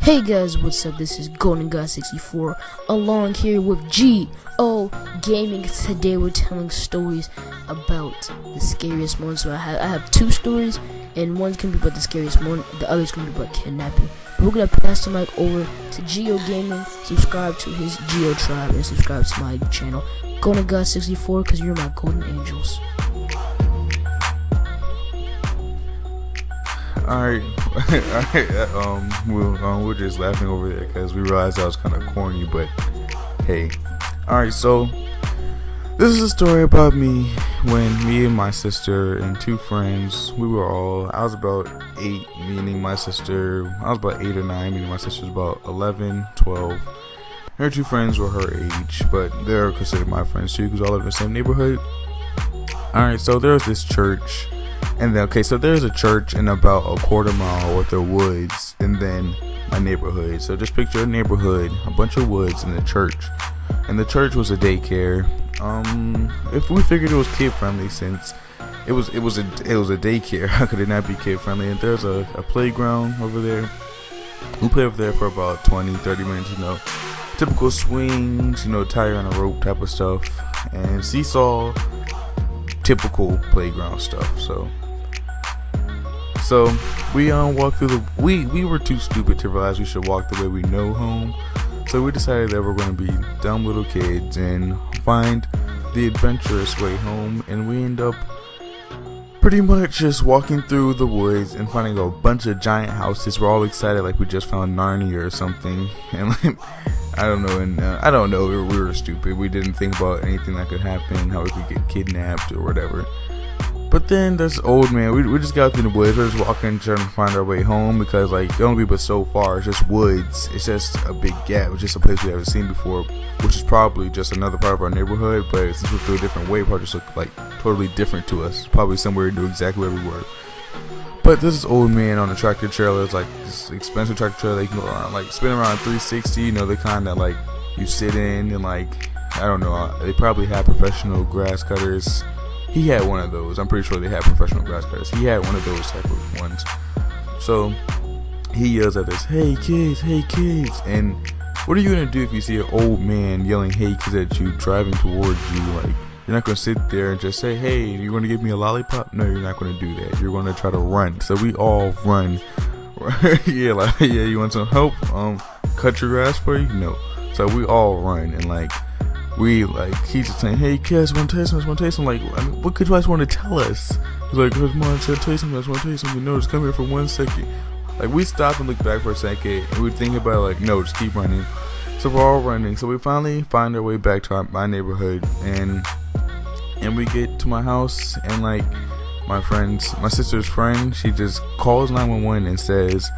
Hey guys, what's up? This is Golden Guy 64 along here with G.O. Gaming. Today we're telling stories about the scariest one. So I have two stories, and one's gonna be about the scariest one, the other's gonna be about kidnapping. But we're gonna pass the mic over to G.O. Gaming. Subscribe to his G.O. tribe and subscribe to my channel, Golden Guy 64, because you're my golden angels. Alright, we're just laughing over there because we realized that was kind of corny, but hey. Alright, so this is a story about me when me and my sister and two friends, I was about 8, meaning my sister, I was about 8 or 9, meaning my sister was about 11, 12. Her two friends were her age, but they're considered my friends too because we all live in the same neighborhood. Alright, so there was this church. And then, so there's a church in about a quarter mile with the woods, and then my neighborhood. So just picture a neighborhood, a bunch of woods, and a church. And the church was a daycare. If we figured it was kid friendly, since it was a daycare, how could it not be kid friendly? And there's a playground over there. We played over there for about 20-30 minutes. Typical swings, tire on a rope type of stuff, and seesaw. Typical playground stuff. So we walked through the we were too stupid to realize we should walk the way we know home. So we decided that we're going to be dumb little kids and find the adventurous way home, and we end up pretty much just walking through the woods and finding a bunch of giant houses. We're all excited like we just found Narnia or something, and I don't know, we were stupid. We didn't think about anything that could happen, how we could get kidnapped or whatever. But then this old man, we just got through the woods. We're just walking, trying to find our way home because it only be but so far. It's just woods. It's just a big gap. It's just a place we haven't seen before, which is probably just another part of our neighborhood. But since we're through a different way, it probably just look like totally different to us. Probably somewhere we knew exactly where we were. But this old man on a tractor trailer, it's like this expensive tractor trailer. They can go around, spin around 360. The kind that you sit in, and I don't know. They probably have professional grass cutters. He had one of those. I'm pretty sure they had professional grass cutters. He had one of those type of ones. So he yells at us, "Hey kids, hey kids!" And what are you gonna do if you see an old man yelling "Hey kids" at you, driving towards you? You're not gonna sit there and just say, "Hey, you gonna give me a lollipop?" No, you're not gonna do that. You're gonna try to run. So we all run. Yeah, you want some help? Cut your grass for you? No. So we all run, and he's just saying, "Hey kids, want to tell you something, what could you guys want to tell us?" He's like, "Come on, I just want to tell you something. No, just come here for 1 second." We stop and look back for a second, and we think about no, just keep running. So we're all running. So we finally find our way back to my neighborhood, and we get to my house, and my sister's friend, she just calls 911 and says,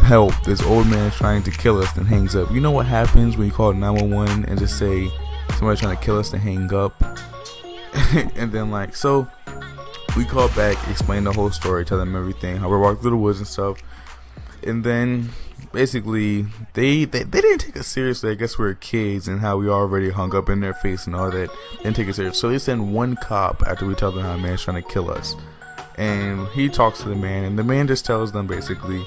"Help, this old man is trying to kill us," and hangs up. You know what happens when you call 911 and just say somebody trying to kill us and hang up? And then so we called back, explained the whole story, tell them everything, how we walked through the woods and stuff. And then basically they didn't take us seriously. I guess we're kids and how we already hung up in their face and all that. They didn't take it serious. So they send one cop after we tell them how a man's trying to kill us. And he talks to the man, and the man just tells them basically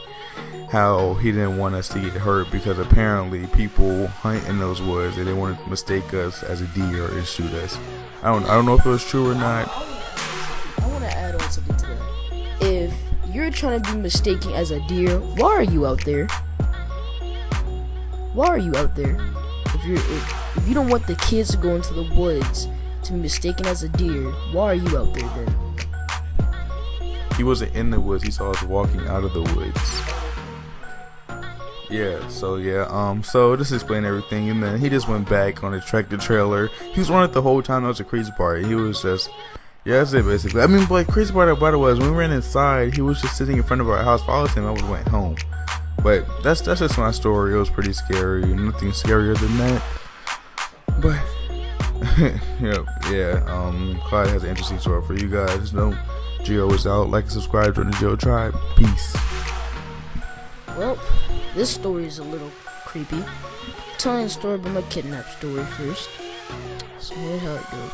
how he didn't want us to get hurt because apparently people hunt in those woods and they want to mistake us as a deer and shoot us. I don't know if it was true or not. I want to add on something to that. If you're trying to be mistaken as a deer, why are you out there? Why are you out there? If you don't want the kids to go into the woods to be mistaken as a deer, why are you out there then? He wasn't in the woods. He saw us walking out of the woods. So just explain everything, and then he just went back on the tractor trailer. He was on it the whole time. That was the crazy part. He was just, that's it basically. Crazy part about it was when we ran inside, he was just sitting in front of our house. If I was him, I would went home. But that's just my story. It was pretty scary. Nothing scarier than that. But Clyde has an interesting story for you guys. Geo is out. Like and subscribe, join the Geo tribe. Peace. Well, this story is a little creepy. Telling a story about my kidnap story first. So here's how it goes.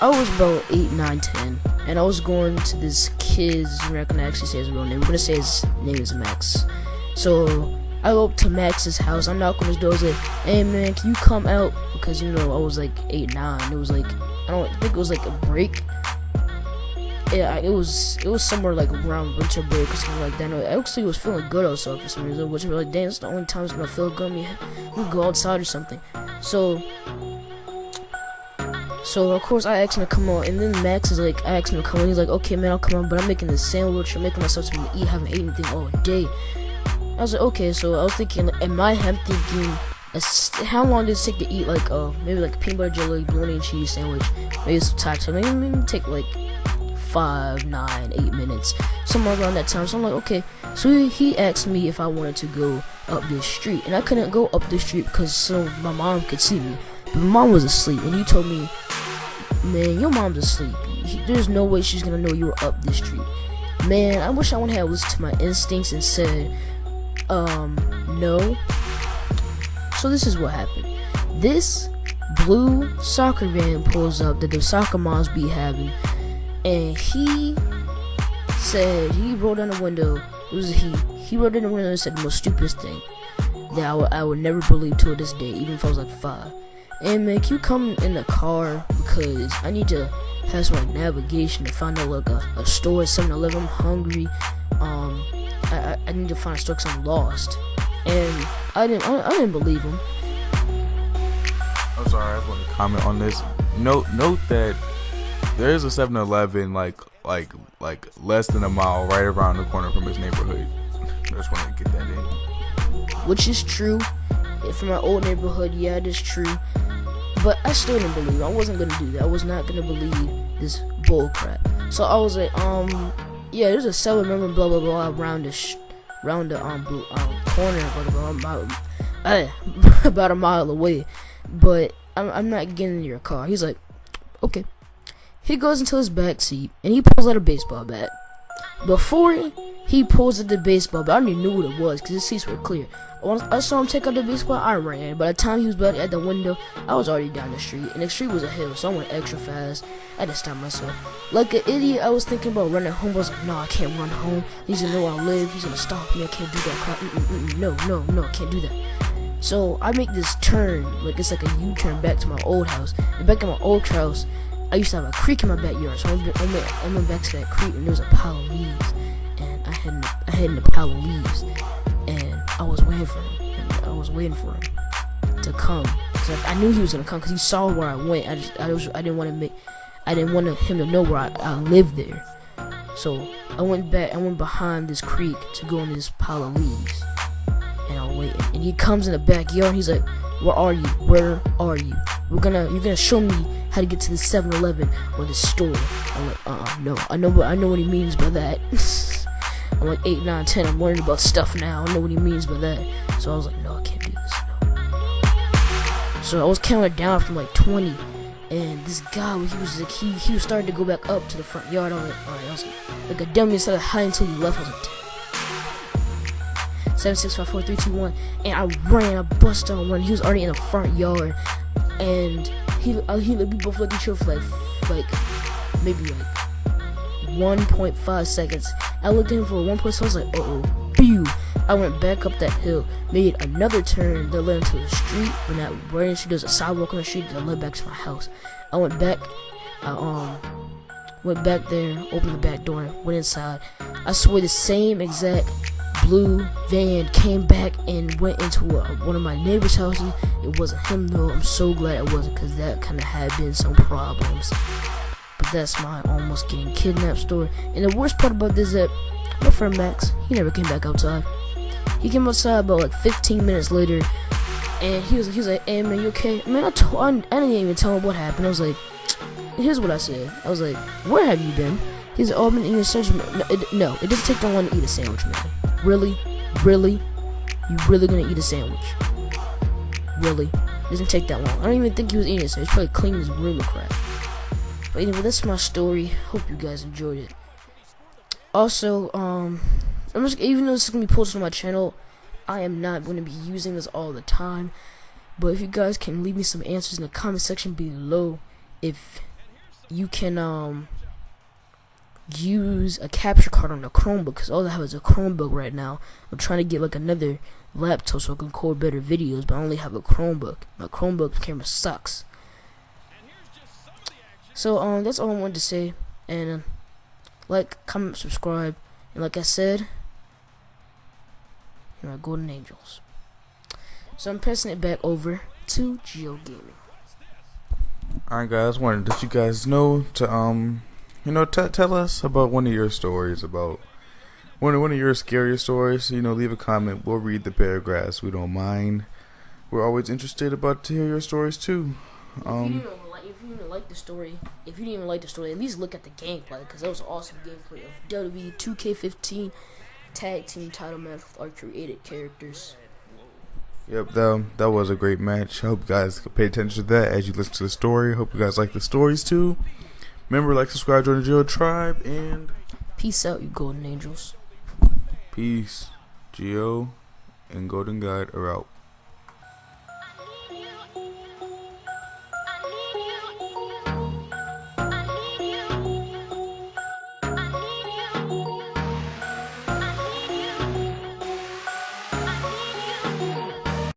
I was about 8, 9, 10, and I was going to this kid's, I'm not going to actually say his real name, I'm going to say his name is Max. So I go up to Max's house. I knock on his door. I was like, "Hey man, can you come out?" Because you know I was like 8, 9. It was like I think it was like a break. Yeah, it was somewhere like around winter break or something like that. No, I actually was feeling good outside for some reason, which was like, damn, it's the only time it's gonna feel good. We go outside or something. So of course I asked him to come on, and then Max is like, I asked him to come on. He's like, okay man, I'll come on, but I'm making this sandwich. I'm making myself something to eat. I haven't eaten anything all day. I was like, okay. So I was thinking, in my head, I'm thinking, how long does it take to eat like maybe like a peanut butter jelly bologna and cheese sandwich, maybe some taco, maybe take like 5, 9, 8 minutes, somewhere around that time. So I'm like, okay. So he asked me if I wanted to go up this street, and I couldn't go up this street because so my mom could see me. But my mom was asleep, and he told me, man, your mom's asleep. There's no way she's gonna know you were up this street. Man, I wish I would have listened to my instincts and said, no. So this is what happened. This blue soccer van pulls up that the soccer moms be having, and he said, he rolled down the window. It was he rolled down the window and said the most stupidest thing that I would never believe to this day, even if I was like 5. And man, can you come in the car because I need to have some like navigation to find out like a store at 7-Eleven. I'm hungry. I need to find a store because I'm lost. And I didn't believe him. I'm sorry, I just want to comment on this. Note that there is a 7-Eleven like less than a mile right around the corner from his neighborhood. I just want to get that in. Which is true. From my old neighborhood, yeah, it is true. But I still didn't believe it. I wasn't gonna do that. I was not gonna believe this bull crap. So I was like, yeah, there's a 7-Eleven, blah blah blah, around the corner, blah, blah, blah, about a mile away. But I'm not getting in your car. He's like, okay. He goes into his back seat and he pulls out a baseball bat. Before he pulls out the baseball bat, I already knew what it was because his seats were clear. Once I saw him take out the baseball, I ran. By the time he was back at the window, I was already down the street, and the street was a hill, so I went extra fast. I had to stop myself. Like an idiot, I was thinking about running home. I was like, no, I can't run home. He's gonna know where I live. He's gonna stop me. I can't do that. No, I can't do that. So I make this turn, like it's like a U-turn back to my old house. And back in my old house, I used to have a creek in my backyard, so I went back to that creek, and there was a pile of leaves, and I hid in the pile of leaves. And I was waiting for him. To come. Cause I knew he was gonna come because he saw where I went. I didn't want him to know where I lived there. So I went behind this creek to go in this pile of leaves. And I waited. And he comes in the backyard and he's like, where are you? Where are you? You're gonna show me how to get to the 7-Eleven or the store. I'm like, no. I know what he means by that. I'm like 8, 9, 10. I'm learning about stuff now. I know what he means by that. So I was like, no, I can't do this. No. So I was counting down from like 20, and this guy, he was starting to go back up to the front yard. I was like, alright. I was like a dummy, instead of hiding until he left. I was like, 7, 6, 5, 4, 3, 2, 1, and I ran. I busted on one. He was already in the front yard, and we both looked at each other for like maybe like 1.5 seconds. I looked at him for 1.5 seconds. I was like, uh-oh. Pew! I went back up that hill, made another turn that led into the street. When that right into there's a sidewalk on the street that led back to my house. I went back there, opened the back door, went inside. I swear the same exact blue van came back and went into one of my neighbor's houses. It wasn't him though. I'm so glad it wasn't, because that kind of had been some problems. But that's my almost getting kidnapped story. And the worst part about this is that my friend Max, he never came back outside. He came outside about like 15 minutes later, and he was like, hey man, you okay? Man, I didn't even tell him what happened. I was like, here's what I said. I was like, where have you been? He's like, oh, I've been eating a sandwich. No, it doesn't take that long to eat a sandwich, man. Really? You really gonna eat a sandwich? Really? It doesn't take that long. I don't even think he was eating a sandwich. He probably cleaned his room of crap. But anyway, that's my story. Hope you guys enjoyed it. Also, even though this is gonna be posted on my channel, I am not going to be using this all the time. But if you guys can leave me some answers in the comment section below, if you can use a capture card on a Chromebook, because all I have is a Chromebook right now. I'm trying to get like another laptop so I can record better videos, but I only have a Chromebook. My Chromebook camera sucks. So that's all I wanted to say. And like, comment, subscribe, and like I said, you're my golden angels. So I'm passing it back over to Geo Gaming. Alright guys, wanted to let you guys know to tell us about one of your stories, about one of your scariest stories. Leave a comment. We'll read the paragraphs. We don't mind. We're always interested to hear your stories too. If you didn't like the story, at least look at the gameplay, because that was awesome gameplay of WWE 2K15 tag team title match with our created characters. Yep, that was a great match. I hope you guys pay attention to that as you listen to the story. Hope you guys like the stories too. Remember, like, subscribe, join the Geo Tribe, and peace out, you golden angels. Peace. Geo and Golden Guide are out.